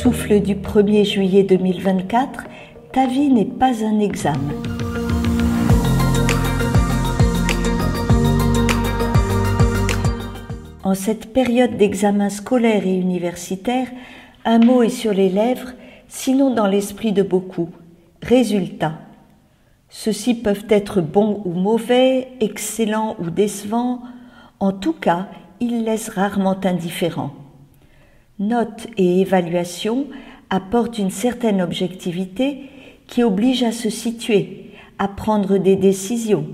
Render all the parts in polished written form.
Souffle du 1er juillet 2024, ta vie n'est pas un examen. En cette période d'examen scolaire et universitaire, un mot est sur les lèvres, sinon dans l'esprit de beaucoup. Résultats. Ceux-ci peuvent être bons ou mauvais, excellents ou décevants. En tout cas, ils laissent rarement indifférents. Notes et évaluations apportent une certaine objectivité qui oblige à se situer, à prendre des décisions,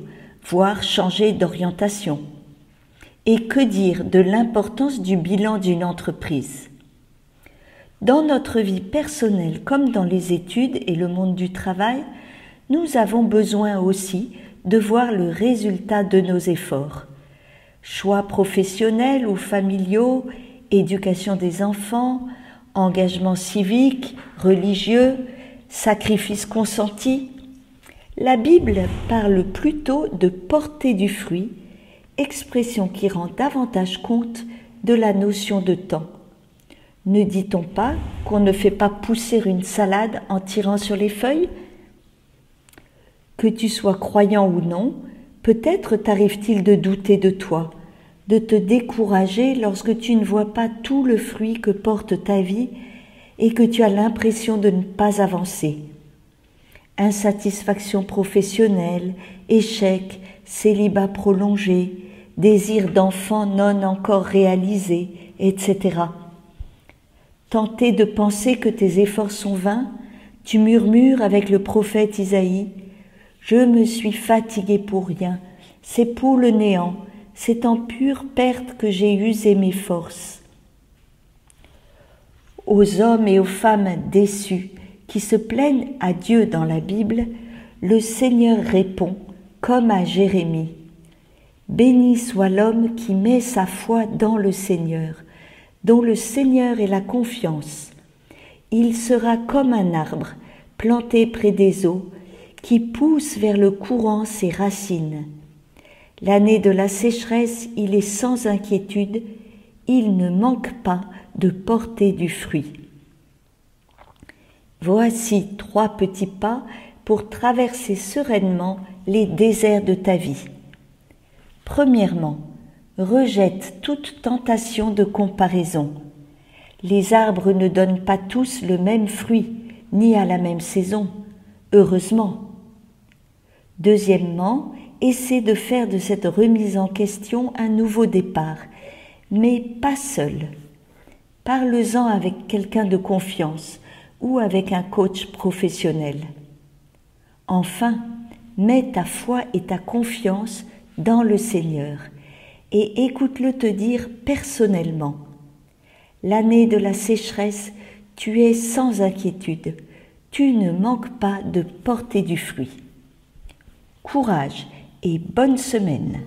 voire changer d'orientation. Et que dire de l'importance du bilan d'une entreprise? Dans notre vie personnelle comme dans les études et le monde du travail, nous avons besoin aussi de voir le résultat de nos efforts. Choix professionnels ou familiaux, éducation des enfants, engagement civique, religieux, sacrifice consenti. La Bible parle plutôt de porter du fruit, expression qui rend davantage compte de la notion de temps. Ne dit-on pas qu'on ne fait pas pousser une salade en tirant sur les feuilles? Que tu sois croyant ou non, peut-être t'arrive-t-il de douter de toi, de te décourager lorsque tu ne vois pas tout le fruit que porte ta vie et que tu as l'impression de ne pas avancer. Insatisfaction professionnelle, échec, célibat prolongé, désir d'enfant non encore réalisé, etc. Tenté de penser que tes efforts sont vains, tu murmures avec le prophète Isaïe « Je me suis fatigué pour rien, c'est pour le néant, c'est en pure perte que j'ai usé mes forces. » Aux hommes et aux femmes déçus qui se plaignent à Dieu dans la Bible, le Seigneur répond, comme à Jérémie, « Béni soit l'homme qui met sa foi dans le Seigneur, dont le Seigneur est la confiance. Il sera comme un arbre planté près des eaux, qui pousse vers le courant ses racines. L'année de la sécheresse, il est sans inquiétude, il ne manque pas de porter du fruit. » Voici 3 petits pas pour traverser sereinement les déserts de ta vie. Premièrement, rejette toute tentation de comparaison. Les arbres ne donnent pas tous le même fruit, ni à la même saison, heureusement. Deuxièmement, essaie de faire de cette remise en question un nouveau départ, mais pas seul. Parle-en avec quelqu'un de confiance ou avec un coach professionnel. Enfin, mets ta foi et ta confiance dans le Seigneur et écoute-le te dire personnellement. L'année de la sécheresse, tu es sans inquiétude, tu ne manques pas de porter du fruit. Courage et bonne semaine.